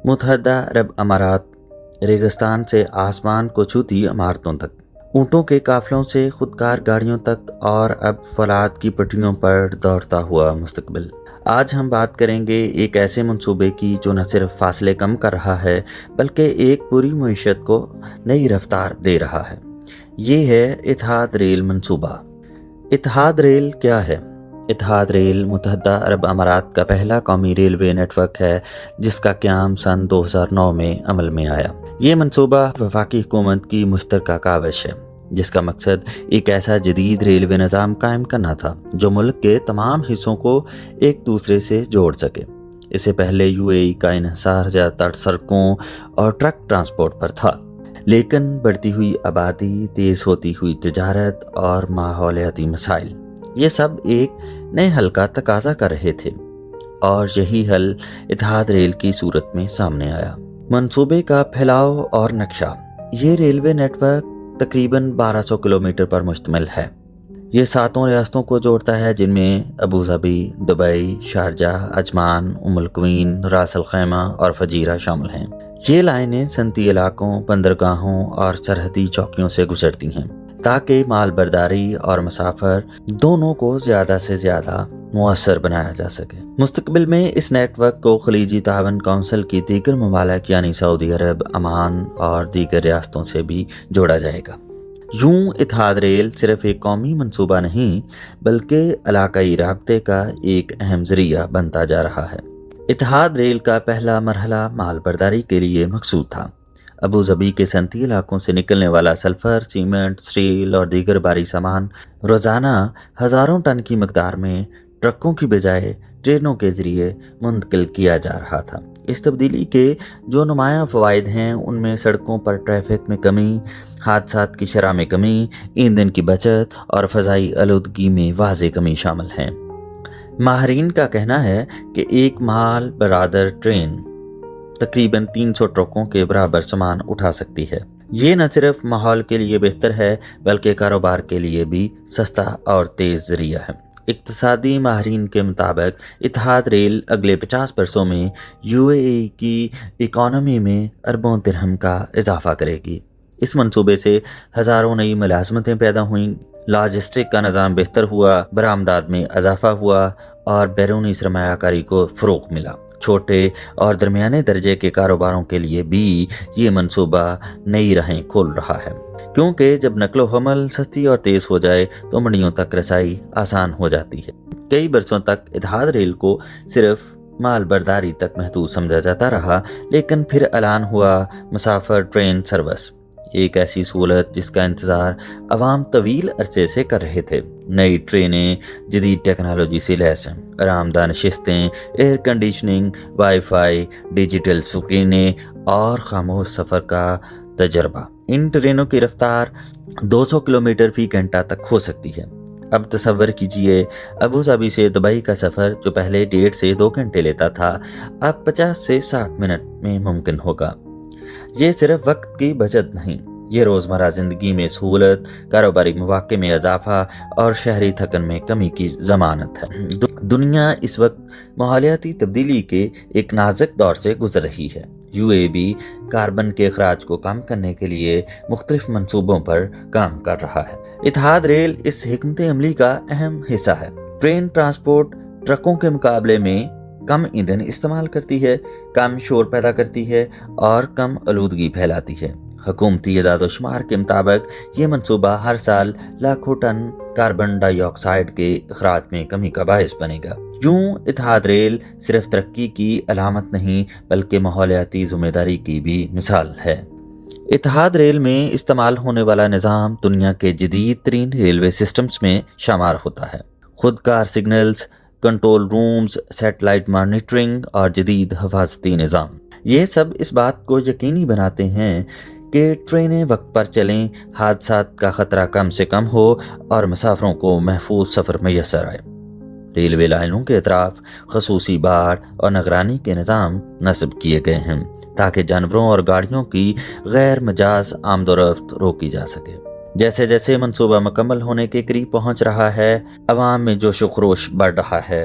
متحدہ عرب امارات ریگستان سے آسمان کو چھوتی عمارتوں تک، اونٹوں کے قافلوں سے خودکار گاڑیوں تک اور اب فولاد کی پٹریوں پر دوڑتا ہوا مستقبل۔ آج ہم بات کریں گے ایک ایسے منصوبے کی جو نہ صرف فاصلے کم کر رہا ہے بلکہ ایک پوری معیشت کو نئی رفتار دے رہا ہے۔ یہ ہے اتحاد ریل منصوبہ۔ اتحاد ریل کیا ہے؟ اتحاد ریل متحدہ عرب امارات کا پہلا قومی ریلوے نیٹ ورک ہے جس کا قیام سن 2009 میں عمل میں آیا۔ یہ منصوبہ وفاقی حکومت کی مشترکہ کاوش ہے جس کا مقصد ایک ایسا جدید ریلوے نظام قائم کرنا تھا جو ملک کے تمام حصوں کو ایک دوسرے سے جوڑ سکے۔ اس سے پہلے UAE کا انحصار زیادہ تر سڑکوں اور ٹرک ٹرانسپورٹ پر تھا، لیکن بڑھتی ہوئی آبادی، تیز ہوتی ہوئی تجارت اور ماحولیاتی مسائل یہ سب ایک نئے حل کا تقاضا کر رہے تھے، اور یہی حل اتحاد ریل کی صورت میں سامنے آیا۔ منصوبے کا پھیلاؤ اور نقشہ۔ یہ ریلوے نیٹ ورک تقریباً 1200 کلومیٹر پر مشتمل ہے۔ یہ 7 ریاستوں کو جوڑتا ہے جن میں ابوظہبی، دبئی، شارجہ، عجمان، ام القوین، راس الخیمہ اور فجیرہ شامل ہیں۔ یہ لائنیں صنعتی علاقوں، بندرگاہوں اور سرحدی چوکیوں سے گزرتی ہیں تاکہ مال برداری اور مسافر دونوں کو زیادہ سے زیادہ مؤثر بنایا جا سکے۔ مستقبل میں اس نیٹ ورک کو خلیجی تعاون کونسل کی دیگر ممالک یعنی سعودی عرب، عمان اور دیگر ریاستوں سے بھی جوڑا جائے گا۔ یوں اتحاد ریل صرف ایک قومی منصوبہ نہیں بلکہ علاقائی رابطے کا ایک اہم ذریعہ بنتا جا رہا ہے۔ اتحاد ریل کا پہلا مرحلہ مال برداری کے لیے مقصود تھا۔ ابوظہبی کے صنعتی علاقوں سے نکلنے والا سلفر، سیمنٹ، اسٹیل اور دیگر بھاری سامان روزانہ ہزاروں ٹن کی مقدار میں ٹرکوں کی بجائے ٹرینوں کے ذریعے منتقل کیا جا رہا تھا۔ اس تبدیلی کے جو نمایاں فوائد ہیں ان میں سڑکوں پر ٹریفک میں کمی، حادثات کی شرح میں کمی، ایندھن کی بچت اور فضائی آلودگی میں واضح کمی شامل ہیں۔ ماہرین کا کہنا ہے کہ ایک مال بردار ٹرین تقریباً 300 ٹرکوں کے برابر سامان اٹھا سکتی ہے۔ یہ نہ صرف ماحول کے لیے بہتر ہے بلکہ کاروبار کے لیے بھی سستا اور تیز ذریعہ ہے۔ اقتصادی ماہرین کے مطابق اتحاد ریل اگلے 50 برسوں میں UAE کی اکانومی میں اربوں درہم کا اضافہ کرے گی۔ اس منصوبے سے ہزاروں نئی ملازمتیں پیدا ہوئیں، لاجسٹک کا نظام بہتر ہوا، برآمدات میں اضافہ ہوا اور بیرونی سرمایہ کاری کو فروغ ملا۔ چھوٹے اور درمیانے درجے کے کاروباروں کے لیے بھی یہ منصوبہ نئی راہیں کھول رہا ہے، کیونکہ جب نقل و حمل سستی اور تیز ہو جائے تو منڈیوں تک رسائی آسان ہو جاتی ہے۔ کئی برسوں تک اتحاد ریل کو صرف مال برداری تک محدود سمجھا جاتا رہا، لیکن پھر اعلان ہوا مسافر ٹرین سروس، ایک ایسی سہولت جس کا انتظار عوام طویل عرصے سے کر رہے تھے۔ نئی ٹرینیں جدید ٹیکنالوجی سے لیس ہیں، آرام دہ نشستیں، air conditioning, wifi, digital اسکرینیں اور خاموش سفر کا تجربہ۔ ان ٹرینوں کی رفتار 200 کلومیٹر فی گھنٹہ تک ہو سکتی ہے۔ اب تصور کیجئے ابوظہبی سے دبئی کا سفر جو پہلے 1.5 سے 2 گھنٹے لیتا تھا اب 50 سے 60 منٹ میں ممکن ہوگا۔ یہ صرف وقت کی بچت نہیں، یہ روزمرہ زندگی میں سہولت، کاروباری مواقع میں اضافہ اور شہری تھکن میں کمی کی ضمانت ہے۔ دنیا اس وقت ماحولیاتی تبدیلی کے ایک نازک دور سے گزر رہی ہے۔ UAE کاربن کے اخراج کو کم کرنے کے لیے مختلف منصوبوں پر کام کر رہا ہے۔ اتحاد ریل اس حکمت عملی کا اہم حصہ ہے۔ ٹرین ٹرانسپورٹ ٹرکوں کے مقابلے میں کم ایندھن استعمال کرتی ہے، کم شور پیدا کرتی ہے اور کم آلودگی پھیلاتی ہے۔ حکومتی اعداد و شمار کے مطابق یہ منصوبہ ہر سال لاکھوں ٹن کاربن ڈائی آکسائیڈ کے اخراج میں کمی کا باعث بنے گا۔ یوں اتحاد ریل صرف ترقی کی علامت نہیں بلکہ ماحولیاتی ذمہ داری کی بھی مثال ہے۔ اتحاد ریل میں استعمال ہونے والا نظام دنیا کے جدید ترین ریلوے سسٹمز میں شمار ہوتا ہے۔ خود کار signals, control rooms, satellite monitoring اور جدید حفاظتی نظام، یہ سب اس بات کو یقینی بناتے ہیں کہ ٹرینیں وقت پر چلیں، حادثات کا خطرہ کم سے کم ہو اور مسافروں کو محفوظ سفر میسر آئے۔ ریلوے لائنوں کے اطراف خصوصی باڑ اور نگرانی کے نظام نصب کیے گئے ہیں تاکہ جانوروں اور گاڑیوں کی غیر مجاز آمد و رفت روکی جا سکے۔ جیسے جیسے منصوبہ مکمل ہونے کے قریب پہنچ رہا ہے، عوام میں جوش و خروش بڑھ رہا ہے۔